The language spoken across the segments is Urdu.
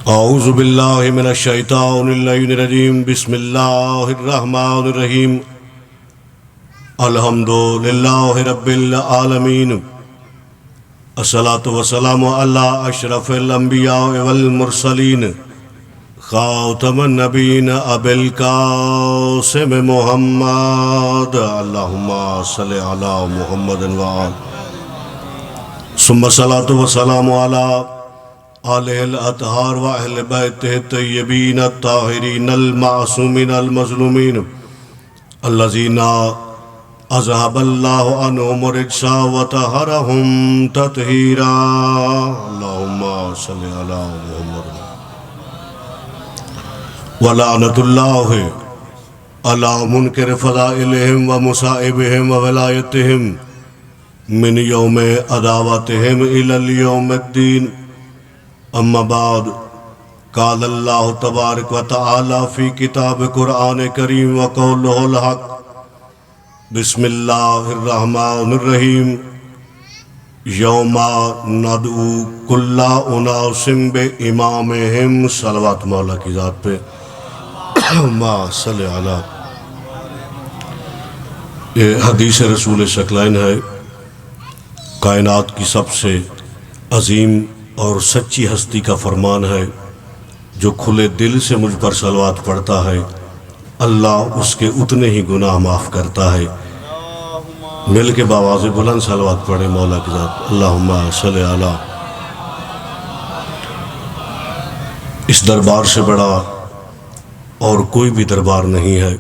اعوذ باللہ من الشیطان اللعین الرجیم بسم اللہ الرحمن الرحیم الحمد للہ رب العالمین الصلاة والسلام علی اشرف الانبیاء والمرسلین خاتم النبیین ابی القاسم محمد اللہم صلی علی محمد وآل ثم الصلاة والسلام علی آلہ الاطہار و اہل بیتہ الطیبین الطاہرین المعصومین المظلومین الذین اذہب اللہ عنہم الرجس وطہرہم تطہیرا اللہم صلی علی محمد ولعنت اللہ علی منکر فضائلہم و مصائبہم و ولایتہم من یوم عداوتہم الی اليوم الدین اما بعد قال اللہ تبارک و تعالی فی کتاب قرآن کریم وقولہ الحق بسم اللہ الرحمن الرحیم یوم ندعو کل اناس بامامہم صلوات مولا کی ذات پہ ما صلی علی یہ حدیث رسول ثقلین ہے کائنات کی سب سے عظیم اور سچی ہستی کا فرمان ہے جو کھلے دل سے مجھ پر صلوات پڑھتا ہے اللہ اس کے اتنے ہی گناہ معاف کرتا ہے مل کے باواز بلند صلوات پڑھے مولا کی ذات اللہم صلی علی اس دربار سے بڑا اور کوئی بھی دربار نہیں ہے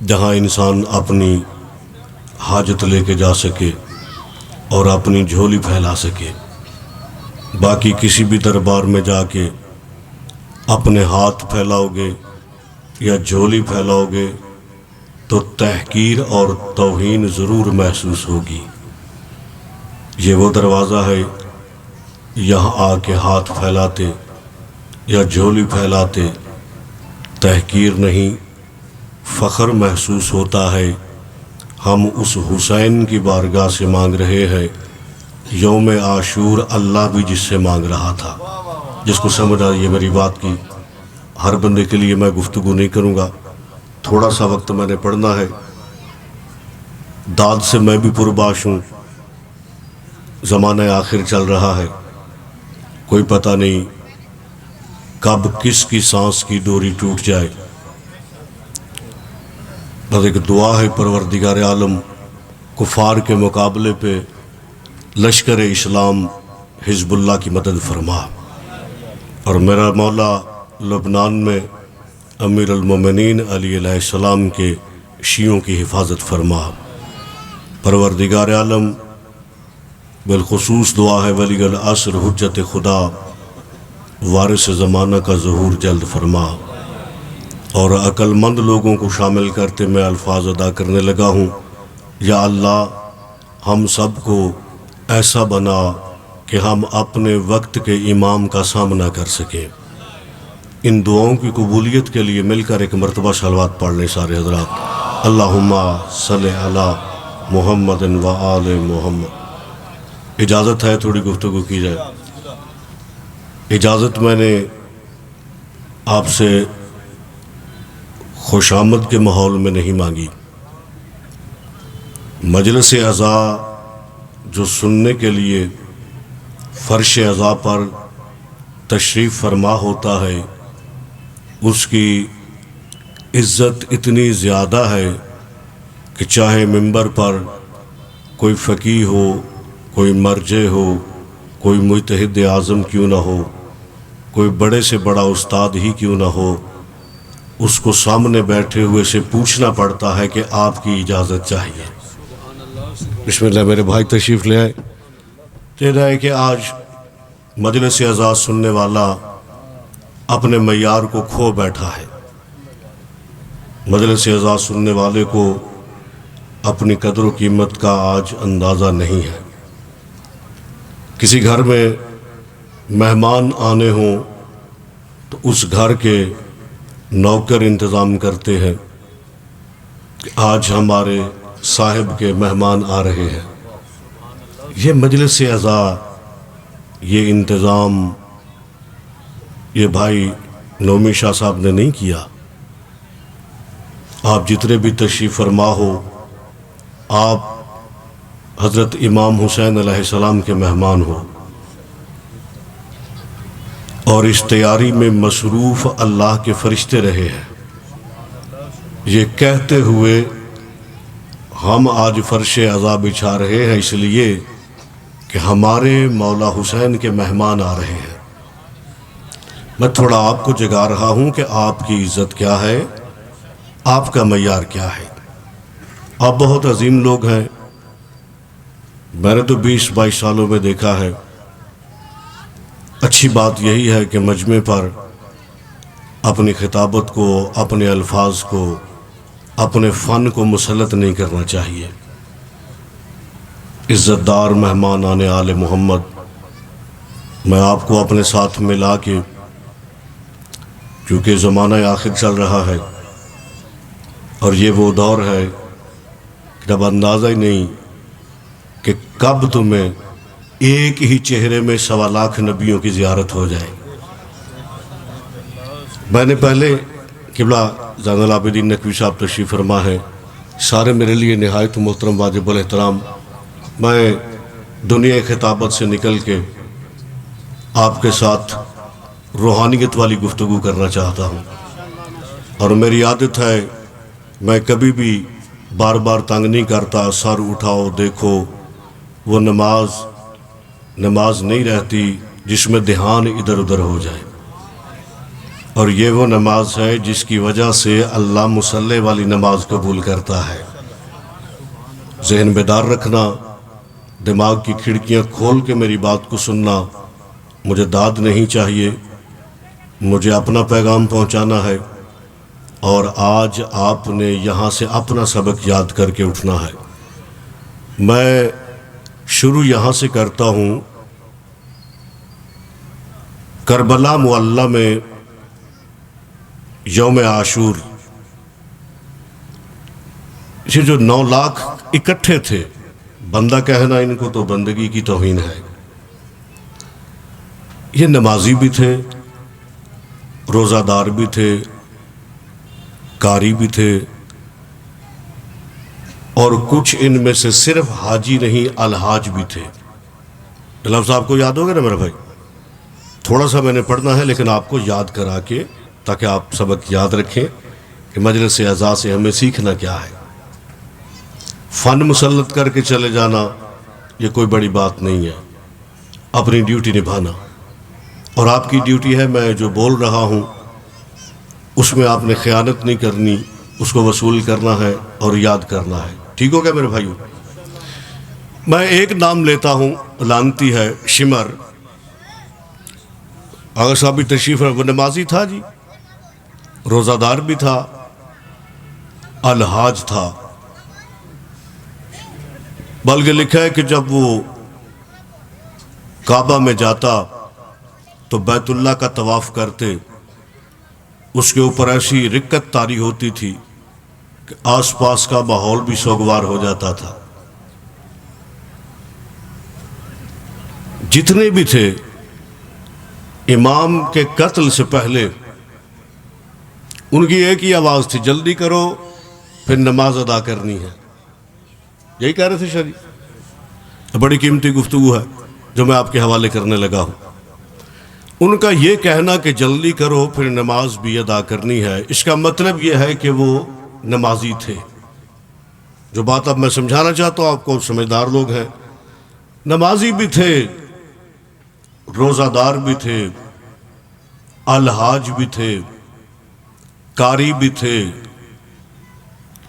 جہاں انسان اپنی حاجت لے کے جا سکے اور اپنی جھولی پھیلا سکے باقی کسی بھی دربار میں جا کے اپنے ہاتھ پھیلاؤ گے یا جھولی پھیلاؤ گے تو تحقیر اور توہین ضرور محسوس ہوگی یہ وہ دروازہ ہے یہاں آ کے ہاتھ پھیلاتے یا جھولی پھیلاتے تحقیر نہیں فخر محسوس ہوتا ہے ہم اس حسین کی بارگاہ سے مانگ رہے ہیں یوم عاشور اللہ بھی جس سے مانگ رہا تھا جس کو سمجھ آئی یہ میری بات کی ہر بندے کے لیے میں گفتگو نہیں کروں گا تھوڑا سا وقت میں نے پڑھنا ہے داد سے میں بھی پرباش ہوں زمانہ آخر چل رہا ہے کوئی پتہ نہیں کب کس کی سانس کی ڈوری ٹوٹ جائے بس ایک دعا ہے پروردگار عالم کفار کے مقابلے پہ لشکر اسلام حزب اللہ کی مدد فرما اور میرا مولا لبنان میں امیر المومنین علی علیہ السلام کے شیعوں کی حفاظت فرما پروردگار عالم بالخصوص دعا ہے ولی العصر حجت خدا وارث زمانہ کا ظہور جلد فرما اور عقل مند لوگوں کو شامل کرتے میں الفاظ ادا کرنے لگا ہوں یا اللہ ہم سب کو ایسا بنا کہ ہم اپنے وقت کے امام کا سامنا کر سکیں ان دعاؤں کی قبولیت کے لیے مل کر ایک مرتبہ صلوات پڑھ لیں سارے حضرات اللہم صلی علی محمد و آل محمد اجازت ہے تھوڑی گفتگو کی جائے اجازت میں نے آپ سے خوش آمد کے ماحول میں نہیں مانگی مجلس اعزا جو سننے کے لیے فرش اعزا پر تشریف فرما ہوتا ہے اس کی عزت اتنی زیادہ ہے کہ چاہے منبر پر کوئی فقیہ ہو کوئی مرجع ہو کوئی مجتہد اعظم کیوں نہ ہو کوئی بڑے سے بڑا استاد ہی کیوں نہ ہو اس کو سامنے بیٹھے ہوئے سے پوچھنا پڑتا ہے کہ آپ کی اجازت چاہیے بسم اللہ میرے بھائی تشریف لے آئے کہہ ہے کہ آج مجلس اعزاز سننے والا اپنے معیار کو کھو بیٹھا ہے مجلس اعزاز سننے والے کو اپنی قدر و قیمت کا آج اندازہ نہیں ہے کسی گھر میں مہمان آنے ہوں تو اس گھر کے نوکر انتظام کرتے ہیں کہ آج ہمارے صاحب کے مہمان آ رہے ہیں یہ مجلس اعزا یہ انتظام یہ بھائی نومی شاہ صاحب نے نہیں کیا. آپ جتنے بھی تشریف فرما ہو، آپ حضرت امام حسین علیہ السلام کے مہمان ہو، اور اس تیاری میں مصروف اللہ کے فرشتے رہے ہیں. یہ کہتے ہوئے ہم آج فرش عزا بچھا رہے ہیں اس لیے کہ ہمارے مولا حسین کے مہمان آ رہے ہیں. میں تھوڑا آپ کو جگا رہا ہوں کہ آپ کی عزت کیا ہے، آپ کا معیار کیا ہے. آپ بہت عظیم لوگ ہیں، میں نے تو 20-22 سالوں میں دیکھا ہے. اچھی بات یہی ہے کہ مجمع پر اپنی خطابت کو، اپنے الفاظ کو، اپنے فن کو مسلط نہیں کرنا چاہیے. عزت دار مہمان آنے آل محمد، میں آپ کو اپنے ساتھ ملا کے، کیونکہ زمانہ آخر چل رہا ہے اور یہ وہ دور ہے کہ جب اندازہ ہی نہیں کہ کب تمہیں ایک ہی چہرے میں 1.25 لاکھ نبیوں کی زیارت ہو جائے. میں نے پہلے قبلہ زین العابدین نقوی صاحب تشریف فرما ہے، سارے میرے لیے نہایت محترم واجب الاحترام. میں دنیا خطابت سے نکل کے آپ کے ساتھ روحانیت والی گفتگو کرنا چاہتا ہوں، اور میری عادت ہے میں کبھی بھی بار بار تنگ نہیں کرتا. سر اٹھاؤ دیکھو، وہ نماز نہیں رہتی جس میں دھیان ادھر ادھر ہو جائے، اور یہ وہ نماز ہے جس کی وجہ سے اللہ مصلی والی نماز قبول کرتا ہے. ذہن بیدار رکھنا، دماغ کی کھڑکیاں کھول کے میری بات کو سننا. مجھے داد نہیں چاہیے، مجھے اپنا پیغام پہنچانا ہے، اور آج آپ نے یہاں سے اپنا سبق یاد کر کے اٹھنا ہے. میں شروع یہاں سے کرتا ہوں. کربلا معلی میں یوم عاشور، یہ جو 9 لاکھ اکٹھے تھے، بندہ کہنا ان کو تو بندگی کی توہین ہے. یہ نمازی بھی تھے، روزہ دار بھی تھے، قاری بھی تھے، اور کچھ ان میں سے صرف حاجی نہیں الحاج بھی تھے. لفظ آپ کو یاد ہوگا نا میرے بھائی؟ تھوڑا سا میں نے پڑھنا ہے لیکن آپ کو یاد کرا کے، تاکہ آپ سبق یاد رکھیں کہ مجلس اعزاز سے ہمیں سیکھنا کیا ہے. فن مسلط کر کے چلے جانا یہ کوئی بڑی بات نہیں ہے. اپنی ڈیوٹی نبھانا، اور آپ کی ڈیوٹی ہے میں جو بول رہا ہوں اس میں آپ نے خیانت نہیں کرنی، اس کو وصول کرنا ہے اور یاد کرنا ہے. ٹھیک ہو گیا میرے بھائیو؟ میں ایک نام لیتا ہوں، لانتی ہے، شمر. آغا صاحب بھی تشریف ہے، وہ نمازی تھا جی، روزہ دار بھی تھا، الحاج تھا. بلکہ لکھا ہے کہ جب وہ کعبہ میں جاتا تو بیت اللہ کا طواف کرتے، اس کے اوپر ایسی رکت طاری ہوتی تھی کہ آس پاس کا ماحول بھی سوگوار ہو جاتا تھا. جتنے بھی تھے امام کے قتل سے پہلے ان کی ایک ہی آواز تھی، جلدی کرو پھر نماز ادا کرنی ہے. یہی کہہ رہے تھے شریف. بڑی قیمتی گفتگو ہے جو میں آپ کے حوالے کرنے لگا ہوں. ان کا یہ کہنا کہ جلدی کرو پھر نماز بھی ادا کرنی ہے، اس کا مطلب یہ ہے کہ وہ نمازی تھے. جو بات اب میں سمجھانا چاہتا ہوں آپ کو، سمجھدار لوگ ہیں، نمازی بھی تھے، روزہ دار بھی تھے، الحاج بھی تھے، قاری بھی تھے،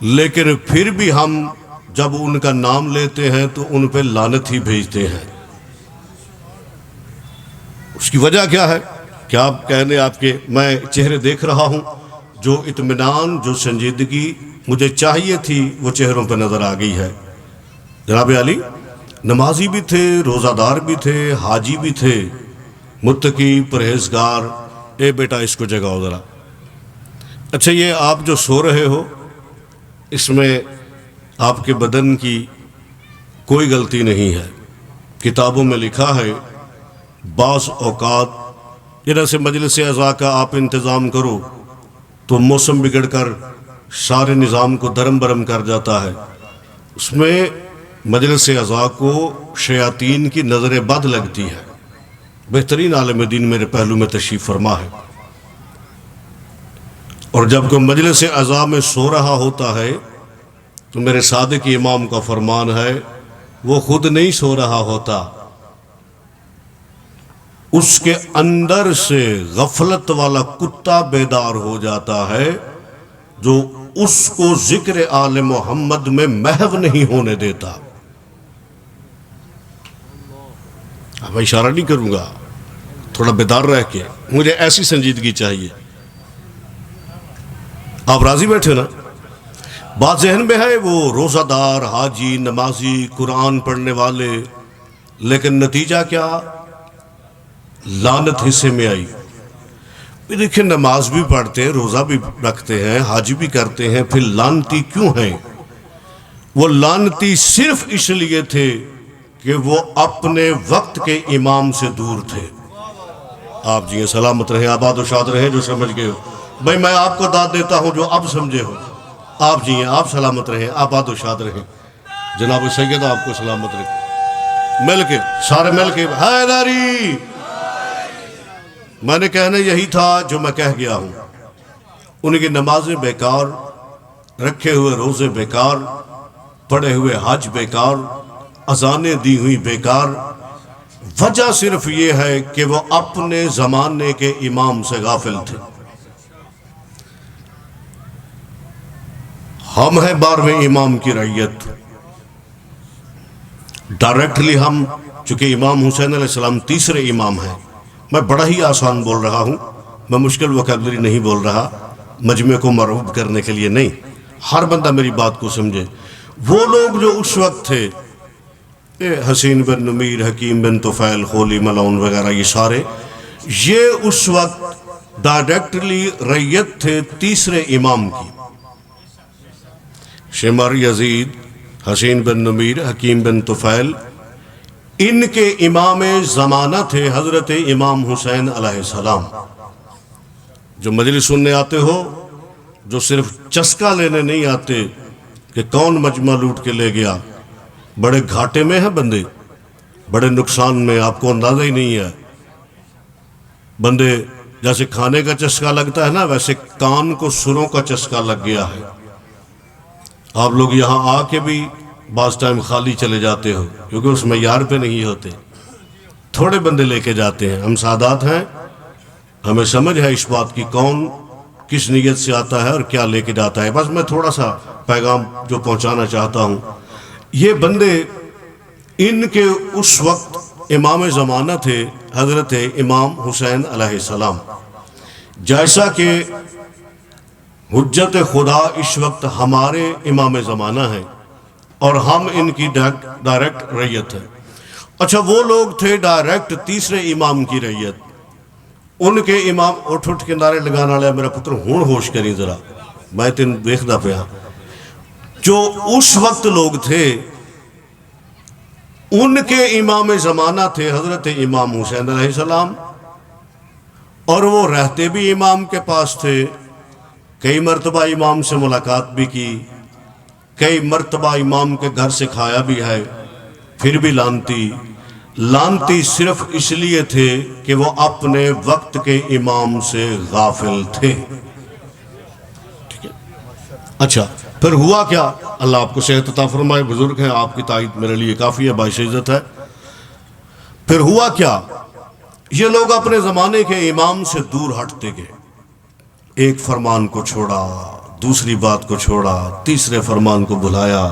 لیکن پھر بھی ہم جب ان کا نام لیتے ہیں تو ان پہ لعنت ہی بھیجتے ہیں. اس کی وجہ کیا ہے؟ کیا آپ کہنے، آپ کے میں چہرے دیکھ رہا ہوں، جو اطمینان، جو سنجیدگی مجھے چاہیے تھی وہ چہروں پہ نظر آ گئی ہے. جناب علی نمازی بھی تھے، روزہ دار بھی تھے، حاجی بھی تھے، متقی، پرہیزگار. اے بیٹا اس کو جگاؤ ذرا. اچھا یہ آپ جو سو رہے ہو اس میں آپ کے بدن کی کوئی غلطی نہیں ہے. کتابوں میں لکھا ہے بعض اوقات ادھر سے مجلس اعضاء کا آپ انتظام کرو تو موسم بگڑ کر سارے نظام کو درم برم کر جاتا ہے. اس میں مجلس اعضاء کو شیاطین کی نظر بد لگتی ہے. بہترین عالم دین میرے پہلو میں تشریف فرما ہے، اور جب کوئی مجلس اعضاء میں سو رہا ہوتا ہے تو میرے صادق امام کا فرمان ہے وہ خود نہیں سو رہا ہوتا، اس کے اندر سے غفلت والا کتا بیدار ہو جاتا ہے جو اس کو ذکر آل محمد میں محو نہیں ہونے دیتا. اب میں اشارہ نہیں کروں گا، تھوڑا بیدار رہ کے، مجھے ایسی سنجیدگی چاہیے. آپ راضی بیٹھے نا؟ بات ذہن میں ہے وہ روزہ دار، حاجی، نمازی، قرآن پڑھنے والے، لیکن نتیجہ کیا؟ لعنت حصے میں آئی. دیکھیں نماز بھی پڑھتے ہیں، روزہ بھی رکھتے ہیں، حج بھی کرتے ہیں، پھر لعنتی کیوں ہیں؟ وہ لعنتی صرف اس لیے تھے کہ وہ اپنے وقت کے امام سے دور تھے. آپ جی سلامت رہیں، آباد و شاد رہیں جو سمجھ گئے ہو. بھائی میں آپ کو داد دیتا ہوں جو اب سمجھے ہو. آپ جی آپ سلامت رہیں، آباد و شاد رہیں. جناب سید آپ کو سلامت رہیں. مل کے سارے مل کے حیدری. میں نے کہنا یہی تھا جو میں کہہ گیا ہوں. ان کی نمازیں بیکار، رکھے ہوئے روزے بیکار، پڑھے ہوئے حج بیکار، اذانیں دی ہوئی بیکار. وجہ صرف یہ ہے کہ وہ اپنے زمانے کے امام سے غافل تھے. ہم ہیں 12ویں امام کی رعیت. ڈائریکٹلی ہم، چونکہ امام حسین علیہ السلام تیسرے امام ہیں. میں بڑا ہی آسان بول رہا ہوں، میں مشکل وکیبلری نہیں بول رہا، مجمع کو مرعوب کرنے کے لیے نہیں، ہر بندہ میری بات کو سمجھے. وہ لوگ جو اس وقت تھے، حسین بن نمیر، حکیم بن طفیل، خولی ملعون وغیرہ، یہ سارے، یہ اس وقت ڈائریکٹلی رعیت تھے تیسرے امام کی. شمر یزید، حسین بن نمیر، حکیم بن طفیل، ان کے امام زمانہ تھے حضرت امام حسین علیہ السلام. جو مجلس سننے آتے ہو، جو صرف چسکا لینے نہیں آتے کہ کون مجمع لوٹ کے لے گیا، بڑے گھاٹے میں ہیں بندے، بڑے نقصان میں، آپ کو اندازہ ہی نہیں ہے. بندے جیسے کھانے کا چسکا لگتا ہے نا، ویسے کان کو سروں کا چسکا لگ گیا ہے. آپ لوگ یہاں آ کے بھی بعض ٹائم خالی چلے جاتے ہو کیونکہ اس معیار پہ نہیں ہوتے. تھوڑے بندے لے کے جاتے ہیں. ہم سادات ہیں، ہمیں سمجھ ہے اس بات کی کون کس نیت سے آتا ہے اور کیا لے کے جاتا ہے. بس میں تھوڑا سا پیغام جو پہنچانا چاہتا ہوں، یہ بندے ان کے اس وقت امام زمانہ تھے حضرت امام حسین علیہ السلام. جیسا کہ حجت خدا اس وقت ہمارے امام زمانہ ہیں اور ہم ان کی ڈائریکٹ رعیت ہے. اچھا وہ لوگ تھے ڈائریکٹ تیسرے امام کی رعیت. ان کے امام اٹھ کے نعرے لگانا لیا میرا پتر ہون ہوش کریں ذرا، میں تین دیکھدا پیا. جو اس وقت لوگ تھے ان کے امام زمانہ تھے حضرت امام حسین علیہ السلام، اور وہ رہتے بھی امام کے پاس تھے. کئی مرتبہ امام سے ملاقات بھی کی، کئی مرتبہ امام کے گھر سے کھایا بھی ہے. پھر بھی لعنتی صرف اس لیے تھے کہ وہ اپنے وقت کے امام سے غافل تھے. ٹھیک ہے. اچھا پھر ہوا کیا؟ اللہ آپ کو صحت عطا فرمائے، بزرگ ہیں، آپ کی تائید میرے لیے کافی ہے، باعث عزت ہے. پھر ہوا کیا؟ یہ لوگ اپنے زمانے کے امام سے دور ہٹتے گئے. ایک فرمان کو چھوڑا، دوسری بات کو چھوڑا، تیسرے فرمان کو بھلایا،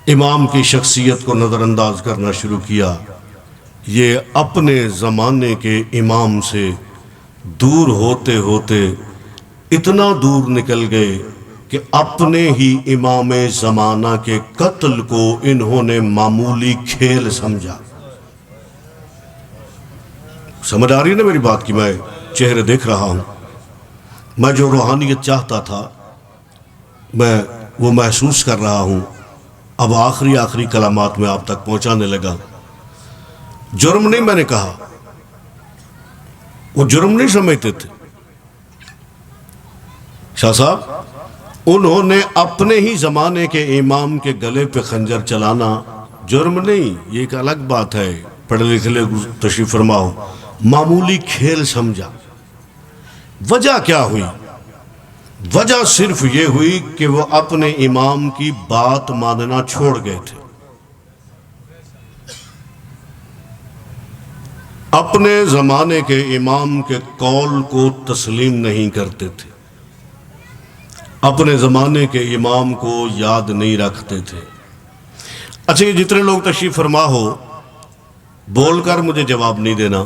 امام کی شخصیت کو نظر انداز کرنا شروع کیا. یہ اپنے زمانے کے امام سے دور ہوتے ہوتے اتنا دور نکل گئے کہ اپنے ہی امام زمانہ کے قتل کو انہوں نے معمولی کھیل سمجھا. سمجھ آ رہی ہے نا میری بات کی؟ میں چہرے دیکھ رہا ہوں. میں جو روحانیت چاہتا تھا میں وہ محسوس کر رہا ہوں. اب آخری کلمات میں آپ تک پہنچانے لگا. جرم نہیں میں نے کہا، وہ جرم نہیں سمجھتے تھے۔ شاہ صاحب انہوں نے اپنے ہی زمانے کے امام کے گلے پہ خنجر چلانا جرم نہیں، یہ ایک الگ بات ہے، پڑھے لکھے تشریف فرما ہو، معمولی کھیل سمجھا۔ وجہ کیا ہوئی؟ وجہ صرف یہ ہوئی کہ وہ اپنے امام کی بات ماننا چھوڑ گئے تھے، اپنے زمانے کے امام کے قول کو تسلیم نہیں کرتے تھے، اپنے زمانے کے امام کو یاد نہیں رکھتے تھے۔ اچھا، یہ جتنے لوگ تشریف فرما ہو، بول کر مجھے جواب نہیں دینا،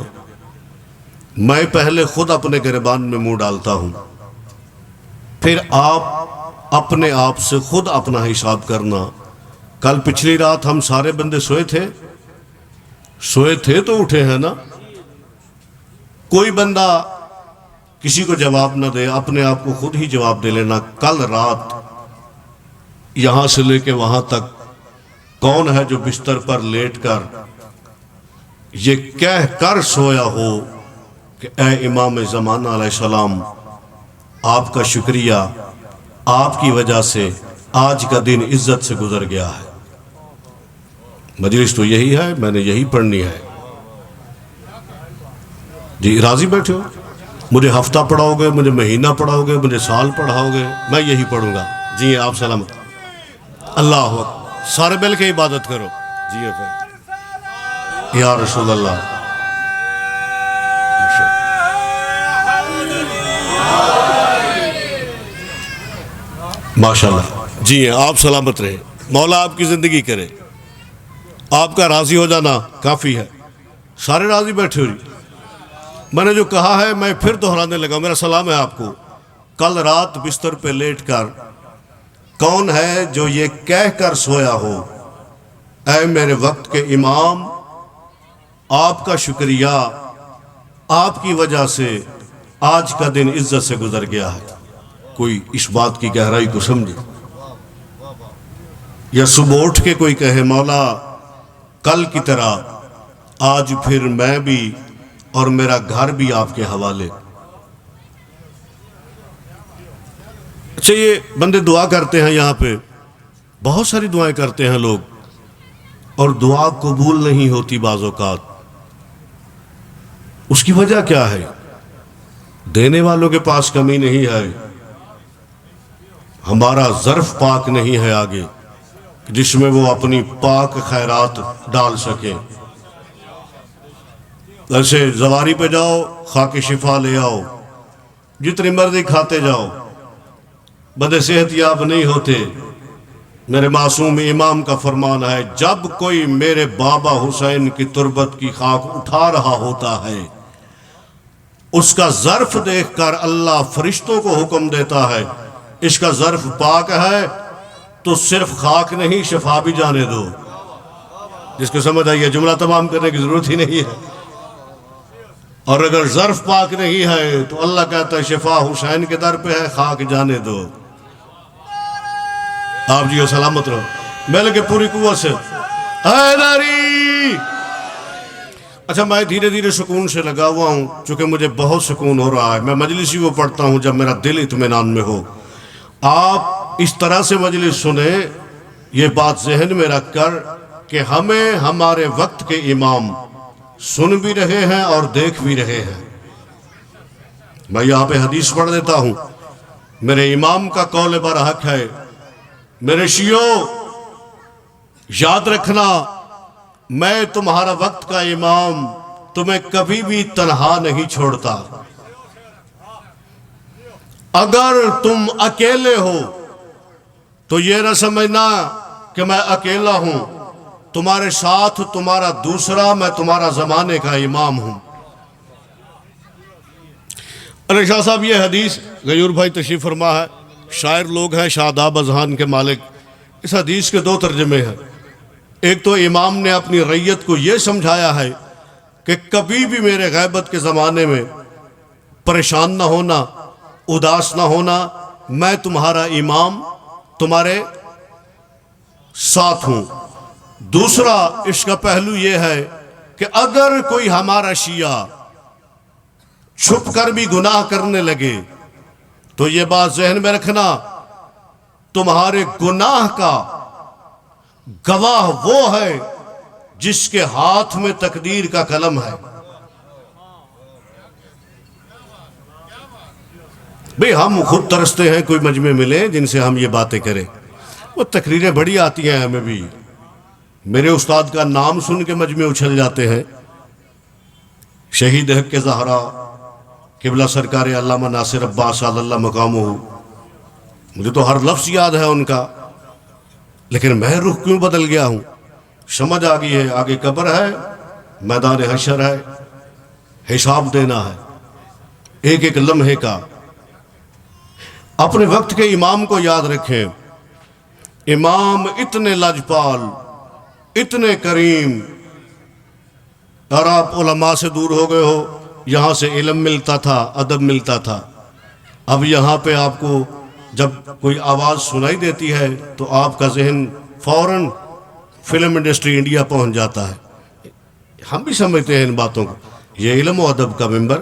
میں پہلے خود اپنے گریبان میں منہ ڈالتا ہوں، پھر آپ اپنے آپ سے خود اپنا حساب کرنا۔ کل پچھلی رات ہم سارے بندے سوئے تھے تو اٹھے ہیں نا؟ کوئی بندہ کسی کو جواب نہ دے، اپنے آپ کو خود ہی جواب دے لینا۔ کل رات یہاں سے لے کے وہاں تک کون ہے جو بستر پر لیٹ کر یہ کہہ کر سویا ہو کہ اے امام زمانہ علیہ السلام، آپ کا شکریہ، آپ کی وجہ سے آج کا دن عزت سے گزر گیا ہے۔ مجلس تو یہی ہے، میں نے یہی پڑھنی ہے۔ جی راضی بیٹھے ہو؟ مجھے ہفتہ پڑھاؤ گے، مجھے مہینہ پڑھاؤ گے، مجھے سال پڑھاؤ گے، میں یہی پڑھوں گا۔ جی آپ سلامت۔ اللہ اکبر، سارے مل کے عبادت کرو۔ جی یا رسول اللہ، ماشاءاللہ۔ جی آپ سلامت رہے، مولا آپ کی زندگی کرے، آپ کا راضی ہو جانا کافی ہے۔ سارے راضی بیٹھے ہو؟ میں نے جو کہا ہے میں پھر دہرانے لگا، میرا سلام ہے آپ کو۔ کل رات بستر پہ لیٹ کر کون ہے جو یہ کہہ کر سویا ہو اے میرے وقت کے امام، آپ کا شکریہ، آپ کی وجہ سے آج کا دن عزت سے گزر گیا ہے۔ کوئی اس بات کی گہرائی کو سمجھے، یا صبح اٹھ کے کوئی کہے مولا کل کی طرح آج پھر میں بھی اور میرا گھر بھی آپ کے حوالے۔ اچھا، یہ بندے دعا کرتے ہیں یہاں پہ، بہت ساری دعائیں کرتے ہیں لوگ، اور دعا قبول نہیں ہوتی بعض اوقات۔ اس کی وجہ کیا ہے؟ دینے والوں کے پاس کمی نہیں ہے، ہمارا ظرف پاک نہیں ہے آگے جس میں وہ اپنی پاک خیرات ڈال سکے۔ ایسے زواری پہ جاؤ، خاک شفا لے آؤ، جتنی مرضی کھاتے جاؤ، بندے صحت یاب نہیں ہوتے۔ میرے معصوم امام کا فرمان ہے، جب کوئی میرے بابا حسین کی تربت کی خاک اٹھا رہا ہوتا ہے، اس کا ظرف دیکھ کر اللہ فرشتوں کو حکم دیتا ہے، اس کا ظرف پاک ہے تو صرف خاک نہیں شفا بھی جانے دو۔ جس کو سمجھ آئیے، جملہ تمام کرنے کی ضرورت ہی نہیں ہے۔ اور اگر ظرف پاک نہیں ہے تو اللہ کہتا ہے شفا حسین کے در پہ ہے، خاک جانے دو۔ آپ جی سلامت رہو، میں لگے پوری قوت سے حیدری۔ اچھا، میں دھیرے دھیرے سکون سے لگا ہوا ہوں، چونکہ مجھے بہت سکون ہو رہا ہے۔ میں مجلس ہی وہ پڑھتا ہوں جب میرا دل اطمینان میں ہو۔ آپ اس طرح سے مجلس سنیں، یہ بات ذہن میں رکھ کر کہ ہمیں ہمارے وقت کے امام سن بھی رہے ہیں اور دیکھ بھی رہے ہیں۔ میں یہاں پہ حدیث پڑھ دیتا ہوں، میرے امام کا قول برحق ہے، میرے شیعو یاد رکھنا، میں تمہارا وقت کا امام تمہیں کبھی بھی تنہا نہیں چھوڑتا۔ اگر تم اکیلے ہو تو یہ نہ سمجھنا کہ میں اکیلا ہوں، تمہارے ساتھ تمہارا دوسرا، میں تمہارا زمانے کا امام ہوں۔ ارے شاہ صاحب، یہ حدیث غیور بھائی تشریف فرما ہے، شاعر لوگ ہیں، شاداب اذہان کے مالک۔ اس حدیث کے دو ترجمے ہیں۔ ایک تو امام نے اپنی رعیت کو یہ سمجھایا ہے کہ کبھی بھی میرے غیبت کے زمانے میں پریشان نہ ہونا، اداس نہ ہونا، میں تمہارا امام تمہارے ساتھ ہوں۔ دوسرا اس کا پہلو یہ ہے کہ اگر کوئی ہمارا شیعہ چھپ کر بھی گناہ کرنے لگے تو یہ بات ذہن میں رکھنا، تمہارے گناہ کا گواہ وہ ہے جس کے ہاتھ میں تقدیر کا قلم ہے۔ بھئی ہم خود ترستے ہیں کوئی مجمع ملیں جن سے ہم یہ باتیں کریں، وہ تقریریں بڑی آتی ہیں ہمیں بھی، میرے استاد کا نام سن کے مجمع اچھل جاتے ہیں، شہید حق کے زہرا قبلہ سرکار علامہ ناصر عباس صلی اللہ مقامہ، مجھے تو ہر لفظ یاد ہے ان کا، لیکن میں رخ کیوں بدل گیا ہوں؟ سمجھ آ گئی ہے آگے قبر ہے، میدان حشر ہے، حساب دینا ہے ایک ایک لمحے کا۔ اپنے وقت کے امام کو یاد رکھیں، امام اتنے لاجپال، اتنے کریم، اور آپ علماء سے دور ہو گئے ہو، یہاں سے علم ملتا تھا، ادب ملتا تھا، اب یہاں پہ آپ کو جب کوئی آواز سنائی دیتی ہے تو آپ کا ذہن فوراً فلم انڈسٹری انڈیا پہنچ جاتا ہے۔ ہم بھی سمجھتے ہیں ان باتوں کو، یہ علم و ادب کا ممبر،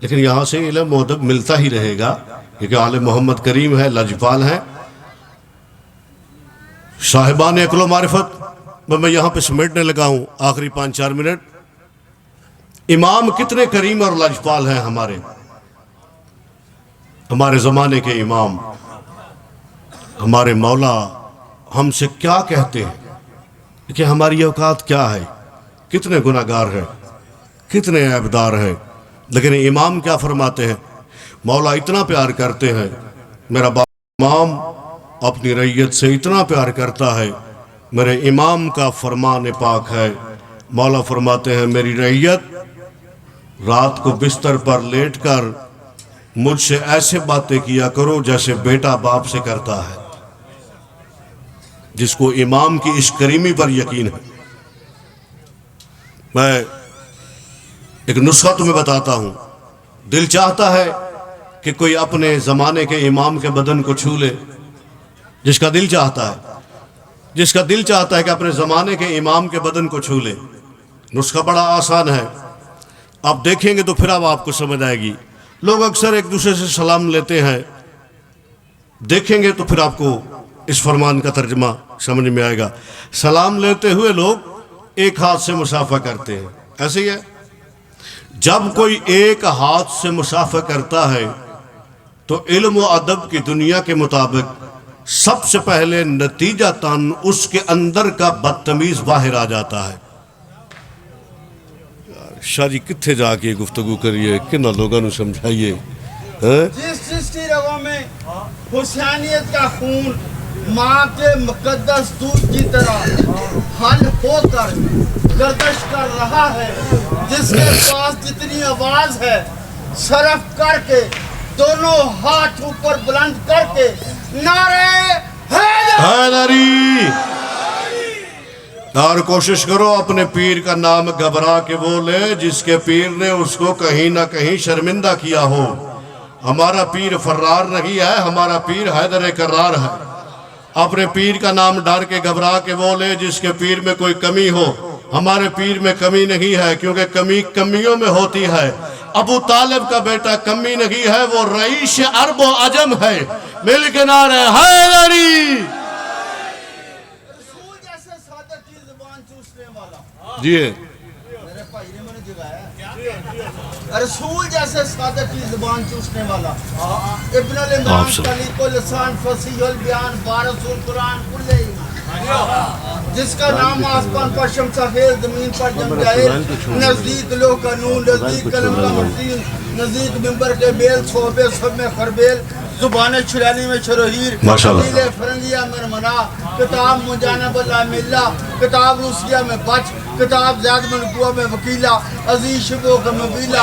لیکن یہاں سے علم و ادب ملتا ہی رہے گا کیونکہ آل محمد کریم ہے، لاجپال ہیں، صاحبان عقل و معرفت۔ میں یہاں پہ سمیٹنے لگا ہوں آخری 5-4 منٹ۔ امام کتنے کریم اور لاجپال ہیں ہمارے زمانے کے امام، ہمارے مولا ہم سے کیا کہتے ہیں کہ ہماری اوقات کیا ہے، کتنے گناہگار ہیں، کتنے عیبدار ہیں، لیکن امام کیا فرماتے ہیں؟ مولا اتنا پیار کرتے ہیں، میرا باپ امام اپنی رعیت سے اتنا پیار کرتا ہے، میرے امام کا فرمان پاک ہے، مولا فرماتے ہیں میری رعیت رات کو بستر پر لیٹ کر مجھ سے ایسے باتیں کیا کرو جیسے بیٹا باپ سے کرتا ہے۔ جس کو امام کی اس کریمی پر یقین ہے، میں ایک نسخہ تمہیں بتاتا ہوں، دل چاہتا ہے کہ کوئی اپنے زمانے کے امام کے بدن کو چھو لے، جس کا دل چاہتا ہے کہ اپنے زمانے کے امام کے بدن کو چھو لے۔ نسخہ بڑا آسان ہے، آپ دیکھیں گے تو پھر اب آپ کو سمجھ آئے گی۔ لوگ اکثر ایک دوسرے سے سلام لیتے ہیں، دیکھیں گے تو پھر آپ کو اس فرمان کا ترجمہ سمجھ میں آئے گا۔ سلام لیتے ہوئے لوگ ایک ہاتھ سے مصافحہ کرتے ہیں، ایسے ہی ہے۔ جب کوئی ایک ہاتھ سے مصافحہ کرتا ہے تو علم و ادب کی دنیا کے مطابق سب سے پہلے نتیجہ تن اس کے اندر کا بدتمیز باہر آ جاتا ہے۔ شاہ جی کتھے جا کے گفتگو کریے، کنا لوگوں نے سمجھائیے۔ جس کی رگوں میں حسینیت کا خون ماں کے مقدس دودھ کی طرح حل ہو کر گردش کر رہا ہے، جس کے پاس جتنی آواز ہے صرف کر کے دونوں ہاتھ اوپر بلند کر کے نعرے حیدری، اور کوشش کرو اپنے پیر کا نام گھبرا کے بولے جس کے پیر نے اس کو کہیں نہ کہیں شرمندہ کیا ہو۔ ہمارا پیر فرار نہیں ہے، ہمارا پیر حیدر کرار ہے۔ اپنے پیر کا نام ڈر کے گھبرا کے بولے جس کے پیر میں کوئی کمی ہو۔ ہمارے پیر میں کمی نہیں ہے، کیونکہ کمی کمیوں میں ہوتی ہے۔ ابو طالب کا بیٹا کمی نہیں ہے، وہ رئیس عرب و عجم ہے۔ مل کے نعرے حیدری۔ رسول جیسے سادہ کی زبان چوسنے والا، جی میرے بھائی نے مجھے جگایا، رسول جیسے سادہ کی زبان چوسنے والا، ابن الامام سلیق اللسان فصیح البیان بارس القرآن کل ایمان، جس کا نام آسمان پر شمس خیز زمین پر جم جائے، نزدیک لوہ کا نون، نزدیک قلم کا مرسین، نزدیک ممبر کے بیل، صحبے سب میں خربیل، زبان شرانی میں شروحیر، قبیل فرنگیہ میں منا، کتاب مجانب اللہ ملہ، کتاب روسیہ میں بچ، کتاب زیاد منقوہ میں وکیلہ، عزیز شبو کا مبیلہ،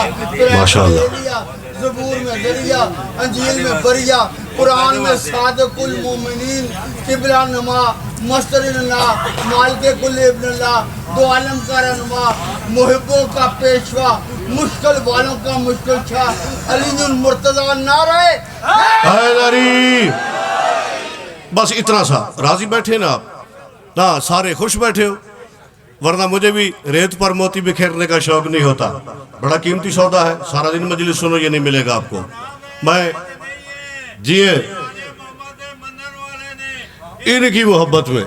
زبور میں ذریعہ، انجیل میں بریہ، قرآن میں صادق المومنین، قبلہ نما، مستر اللہ، مالک کل ابن اللہ، دو عالم کا رہنما، محبوں کا پیشوا، مشکل والوں کا مشکل چھا، علی المرتضیٰ نعرہ حیدری۔ بس اتنا سا، راضی بیٹھے نا آپ؟ نا سارے خوش بیٹھے ہو؟ ورنہ مجھے بھی ریت پر موتی بکھیرنے کا شوق نہیں ہوتا. بڑا قیمتی سودا ہے, سارا دن مجلس سنو یہ نہیں ملے گا آپ کو. میں جیے ان کی محبت میں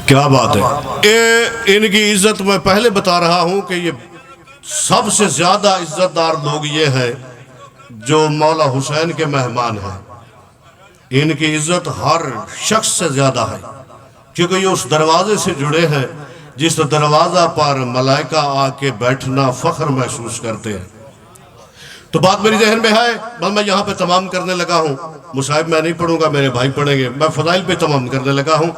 کیا بات ہے. ان کی عزت میں پہلے بتا رہا ہوں کہ یہ سب سے زیادہ عزت دار لوگ یہ ہیں جو مولا حسین کے مہمان ہیں. ان کی عزت ہر شخص سے زیادہ ہے کیونکہ یہ اس دروازے سے جڑے ہیں جس دروازہ پر ملائکہ آ کے بیٹھنا فخر محسوس کرتے ہیں. تو بات میری ذہن میں ہے, بس میں یہاں پہ تمام کرنے لگا ہوں. مصاحب میں نہیں پڑھوں گا, میرے بھائی پڑھیں گے. میں فضائل پہ تمام کرنے لگا ہوں.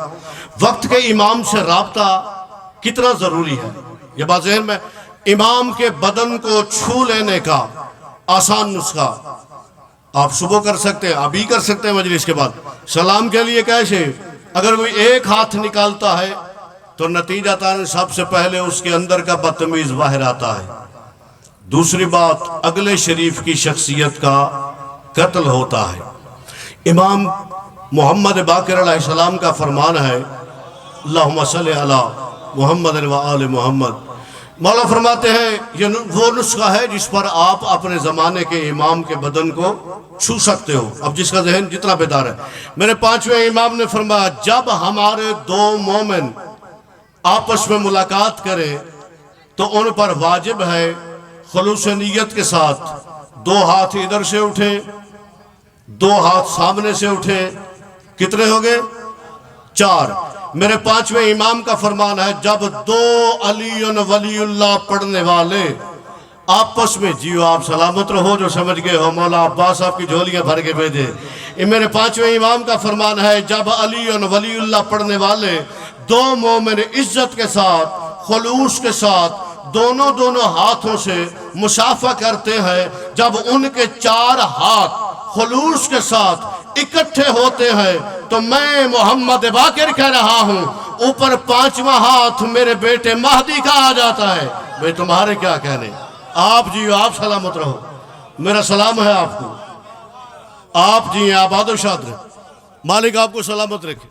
وقت کے امام سے رابطہ کتنا ضروری ہے یہ بات ذہن میں. امام کے بدن کو چھو لینے کا آسان نسخہ آپ صبح کر سکتے ہیں, ابھی کر سکتے ہیں مجلس کے بعد. سلام کے لیے کیسے اگر کوئی ایک ہاتھ نکالتا ہے تو نتیجتاً سب سے پہلے اس کے اندر کا بدتمیز باہر آتا ہے. دوسری بات, اگلے شریف کی شخصیت کا قتل ہوتا ہے. امام محمد باقر علیہ السلام کا فرمان ہے, اللہم صلی علی محمد و آل محمد. مولا فرماتے ہیں یہ وہ نسخہ ہے جس پر آپ اپنے زمانے کے امام کے بدن کو چھو سکتے ہو. اب جس کا ذہن جتنا بیدار ہے. میرے پانچویں امام نے فرمایا جب ہمارے دو مومن آپس میں ملاقات کریں تو ان پر واجب ہے خلوص نیت کے ساتھ دو ہاتھ ادھر سے اٹھیں, دو ہاتھ سامنے سے اٹھیں. کتنے ہو گئے؟ 4. میرے پانچویں امام کا فرمان ہے جب دو علی ولی اللہ پڑھنے والے آپس میں, جیو آپ سلامت رہو جو سمجھ گئے ہو, مولا عباس آپ کی جھولیاں بھر کے بھیجے. میرے پانچویں امام کا فرمان ہے جب علی ولی اللہ پڑھنے والے دو مومن عزت کے ساتھ خلوص کے ساتھ دونوں ہاتھوں سے مصافحہ کرتے ہیں, جب ان کے 4 ہاتھ خلوص کے ساتھ اکٹھے ہوتے ہیں تو میں محمد باقر کہہ رہا ہوں اوپر 5واں ہاتھ میرے بیٹے مہدی کا آ جاتا ہے. بھئی تمہارے کیا کہنے, آپ جیو آپ سلامت رہو. میرا سلام ہے آپ کو, آپ جی آباد و شاد رہے, مالک آپ کو سلامت رکھے.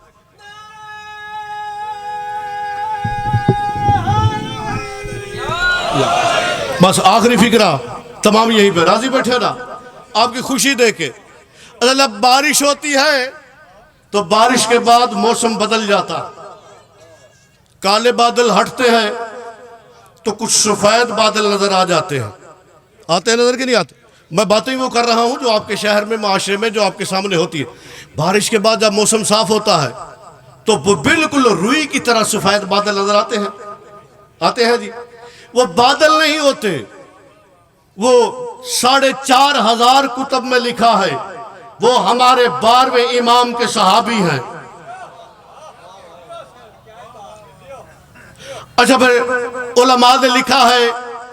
بس آخری فکرہ تمام یہیں پہ راضی بیٹھے نا آپ کی خوشی دیکھ کے. جب بارش ہوتی ہے تو بارش کے بعد موسم بدل جاتا, کالے بادل ہٹتے ہیں تو کچھ سفید بادل نظر آ جاتے ہیں. آتے ہیں نظر کہ نہیں آتے؟ میں باتیں وہ کر رہا ہوں جو آپ کے شہر میں معاشرے میں جو آپ کے سامنے ہوتی ہے. بارش کے بعد جب موسم صاف ہوتا ہے تو وہ بالکل روئی کی طرح سفید بادل نظر آتے ہیں جی. وہ بادل نہیں ہوتے, وہ 4,500 کتب میں لکھا ہے وہ ہمارے 12ویں امام کے صحابی ہیں. اچھا پھر علماء نے لکھا ہے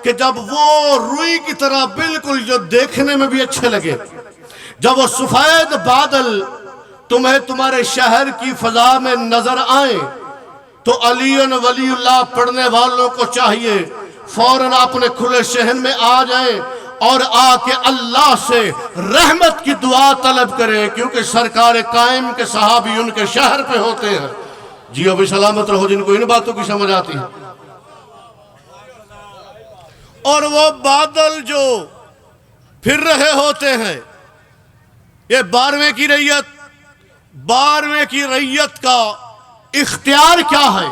کہ جب وہ روئی کی طرح بالکل جو دیکھنے میں بھی اچھے لگے, جب وہ سفید بادل تمہیں تمہارے شہر کی فضا میں نظر آئیں تو علی ولی اللہ پڑھنے والوں کو چاہیے فوراً اپنے کھلے شہن میں آ جائیں اور آ کے اللہ سے رحمت کی دعا طلب کریں, کیونکہ سرکار قائم کے صحابی ان کے شہر پہ ہوتے ہیں. جی ابھی سلامت رہو جن کو ان باتوں کی سمجھ آتی ہے. اور وہ بادل جو پھر رہے ہوتے ہیں, یہ 12ویں کی ریت کا اختیار کیا ہے؟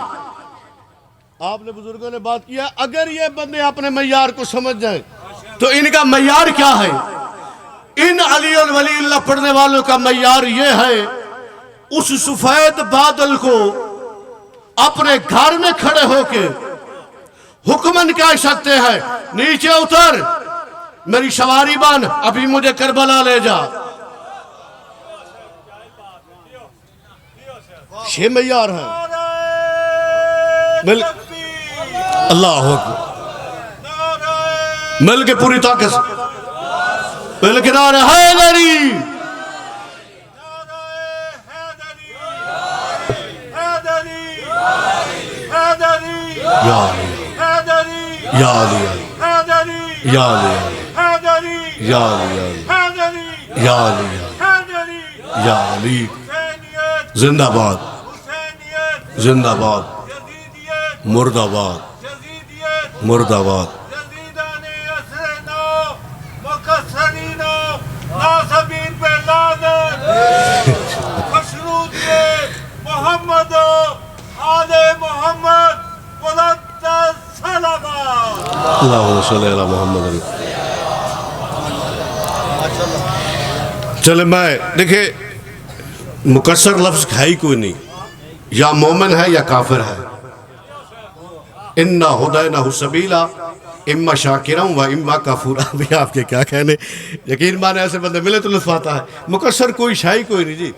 آپ نے بزرگوں نے بات کیا, اگر یہ بندے اپنے معیار کو سمجھ جائیں تو ان کا معیار کیا ہے؟ ان علی ولی اللہ پڑھنے والوں کا معیار یہ ہے اس سفید بادل کو اپنے گھر میں کھڑے ہو کے حکمن کہہ سکتے ہیں نیچے اتر, میری سواری بن, ابھی مجھے کربلا لے جا. یہ معیار ہے. اللہ اکبر, مل کے پوری طاقت سے مل کے نعرہ حیدری, یا علی یا علی یا علی یا علی یا علی یا علی زندہ باد زندہ باد مرد آباد مرد آباد محمد آل محمد بلند صلوات اللہم صلی علی محمد علی. چلے میں دیکھیں مکسر لفظ ہے ہی کوئی نہیں، یا مومن ہے یا کافر ہے. اِنَّا هُدَيْنَاهُ سَبِيلًا اِمَّا شَاكِرًا وَإِمَّا كَفُورًا. بھی آپ کے کیا کہنے، یقین مانے ایسے بندے ملے تو لطف آتا ہے. مکسر کوئی شاہی کوئی نہیں جی.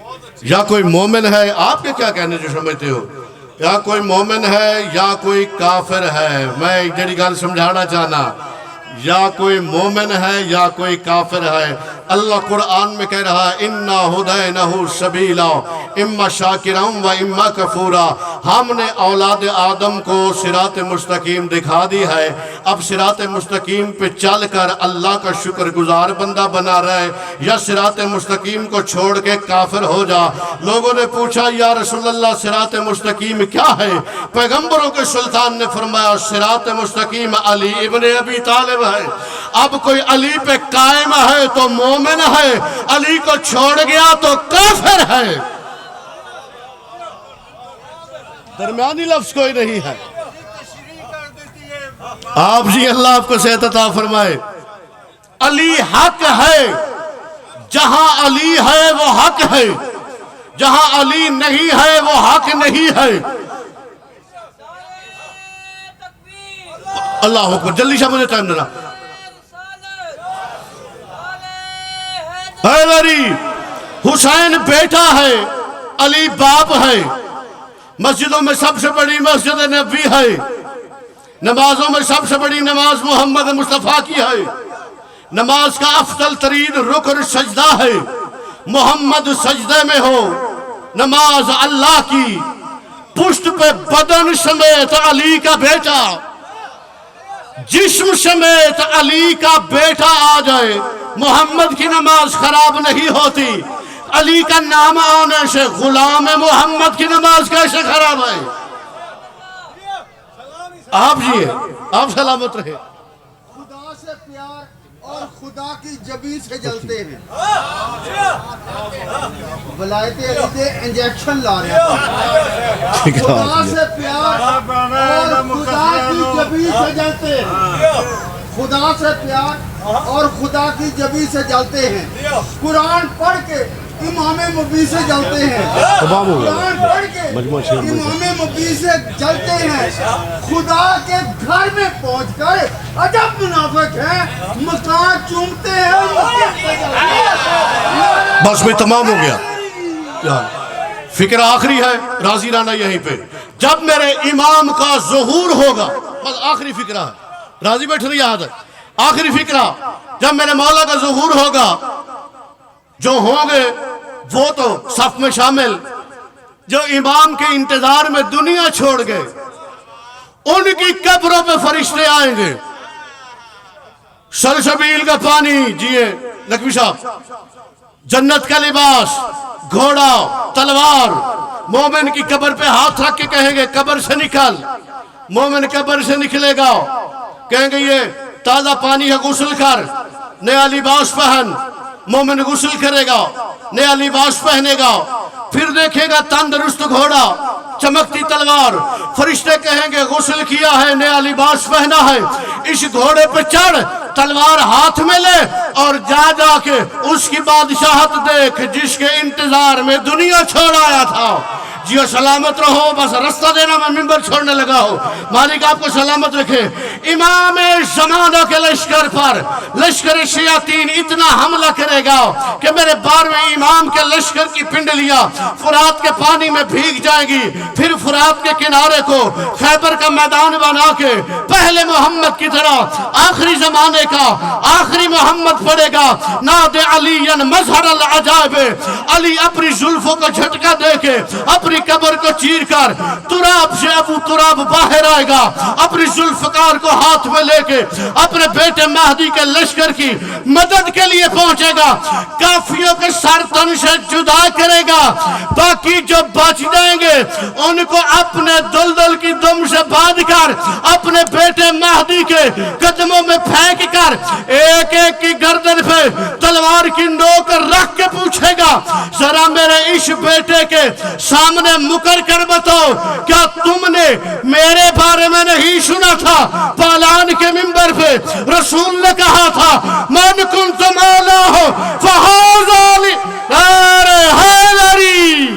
یا کوئی مومن ہے، آپ کے کیا کہنے جو سمجھتے ہو، یا کوئی مومن ہے یا کوئی کافر ہے. میں جڑی گال سمجھانا چاہنا، یا کوئی مومن ہے یا کوئی کافر ہے. اللہ قرآن میں کہہ رہا ہے اِنَّا هُدَيْنَاهُ سَبِيلًا اِمَّا شَاكِرًا وَإِمَّا كَفُورًا. ہم نے اولاد آدم کو صراط مستقیم دکھا دی ہے. اب صراط مستقیم پہ چل کر اللہ کا شکر گزار بندہ بنا رہے، یا صراط مستقیم کو چھوڑ کے کافر ہو جا. لوگوں نے پوچھا یا رسول اللہ صراط مستقیم کیا ہے؟ پیغمبروں کے سلطان نے فرمایا صراط مستقیم علی ابن ابی طالب ہے. اب کوئی علی پہ قائم ہے تو مومن ہے، علی کو چھوڑ گیا تو کافر ہے. درمیانی لفظ کوئی نہیں ہے. آپ جی اللہ آپ کو صحت عطا فرمائے. علی حق ہے، جہاں علی ہے وہ حق ہے، جہاں علی نہیں ہے وہ حق نہیں ہے. اللہ اکبر. جلدی سے مجھے ٹائم دینا. علی حسین بیٹا ہے، علی باپ ہے. مسجدوں میں سب سے بڑی مسجد نبوی ہے. نمازوں میں سب سے بڑی نماز محمد مصطفیٰ کی ہے. نماز کا افضل ترین رکن سجدہ ہے. محمد سجدے میں ہو. نماز اللہ کی، پشت پہ بدن سمیت علی کا بیٹا، جسم سمیت علی کا بیٹا آ جائے، محمد کی نماز خراب نہیں ہوتی. علی کا نام آنے سے غلام محمد کی نماز کیسے خراب ہے؟ آپ جی آپ سلامت رہے. خدا سے پیار اور خدا کی جبی سے جلتے ہیں. ولایت علی دے انجیکشن لا رہے ہیں. خدا سے پیار اور خدا کی جبی سے جلتے ہیں. خدا سے پیار اور خدا کی جبی سے جلتے ہیں. قرآن پڑھ کے امام مبی سے جلتے ہیں. قرآن پڑھ کے امام مبی سے جلتے ہیں. خدا کے گھر میں پہنچ کر عجب منافق ہیں، مکان چومتے ہیں اور مسجد پہ جلتے ہیں. بس میں تمام ہو گیا. فکر آخری ہے، راضی رہنا یہیں پہ. جب میرے امام کا ظہور ہوگا، بس آخری فکرہ ہے، راضی بیٹھ رہی یاد ہے. آخری فکرہ جب میرے مولا کا ظہور ہوگا، جو ہوں گے وہ تو صف میں شامل، جو امام کے انتظار میں دنیا چھوڑ گئے، ان کی قبروں پہ فرشتے آئیں گے. سلسبیل کا پانی جیے لکھوی صاحب، جنت کا لباس، گھوڑا، تلوار. مومن کی قبر پہ ہاتھ رکھ کے کہیں گے قبر سے نکل. مومن قبر سے نکلے گا، کہیں گے یہ تازہ پانی ہے، غسل کر، نیا لباس پہن. مومن غسل کرے گا، نیا لباس پہنے گا، پھر دیکھے گا تندرست گھوڑا، چمکتی تلوار. فرشتے کہیں گے غسل کیا ہے، نیا لباس پہنا ہے، اس گھوڑے پہ چڑھ، تلوار ہاتھ میں لے اور جا کے اس کی بادشاہت دیکھ جس کے انتظار میں دنیا چھوڑ آیا تھا. جیو سلامت رہو. بس رستہ دینا میں منبر چھوڑنے لگا ہوں. مالک آپ کو سلامت رکھے. امام زمانہ کے لشکر پر لشکر شیاطین اتنا حملہ کرے گا کہ میرے 12ویں امام کے لشکر کی پنڈلیاں فرات کے پانی میں بھیگ جائیں گی. پھر فرات کے کنارے کو خیبر کا میدان بنا کے پہلے محمد کی طرح آخری زمانے کا آخری محمد پڑے گا. ناد علی مظہر العجائب. علی اپنی زلفوں کو جھٹکا دے کے اپنی اپنی قبر کو چیر کر تراب سے ابو تراب باہر آئے گا، اپنی ذوالفقار کو ہاتھ میں لے کے اپنے بیٹے مہدی کے لشکر کی مدد کے لیے پہنچے گا، کافیوں کے سر تن سے جدا کرے گا، باقی جو بچ جائیں گے ان کو اپنے دلدل کی دم سے باندھ کر اپنے بیٹے مہدی کے قدموں میں پھینک کر ایک ایک کی گردن پہ تلوار کی نوک رکھ کے پوچھے گا، ذرا میرے اس بیٹے کے سامنے مکر کر بتاؤ، کیا تم نے میرے بارے میں نہیں سنا تھا؟ پالان کے منبر پہ رسول نے کہا تھا من کنت مولاہ فہذا لدار حیدری۔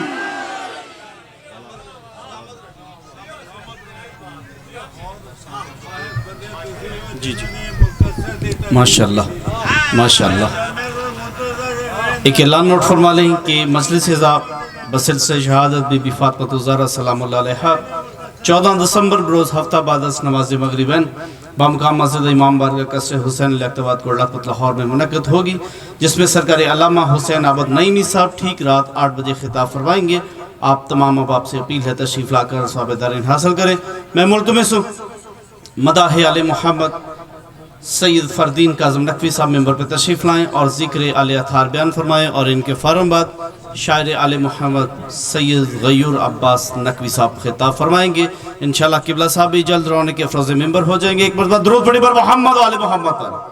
جی جی ماشاءاللہ ماشاءاللہ۔ ایک اعلان نوٹ فرما لیں کہ مجلس عزا بسلسلہ شہادت بی بی فاطمہ الزہرا سلام اللہ علیہا 14 دسمبر بروز ہفتہ بعد از نماز مغربین بامقام مسجد امام بارگاہ قصر حسین علیہ اقتباد کوڑلہ لاہور میں منعقد ہوگی، جس میں سرکار علامہ حسین عابد نعیمی صاحب ٹھیک رات 8 بجے خطاب فرمائیں گے۔ آپ تمام احباب سے اپیل ہے تشریف لا کر ثواب دارین حاصل کریں۔ میں ملتمس ہوں مداح آل محمد سید فردین کاظم نقوی صاحب ممبر پہ تشریف لائیں اور ذکر آل اطہار بیان فرمائیں، اور ان کے فوراً بعد شاعر آل محمد سید غیور عباس نقوی صاحب خطاب فرمائیں گے۔ انشاءاللہ قبلہ صاحب بھی جلد رونے کے افروز ممبر ہو جائیں گے۔ ایک مرتبہ درود پڑھی بر محمد و آل محمد پر۔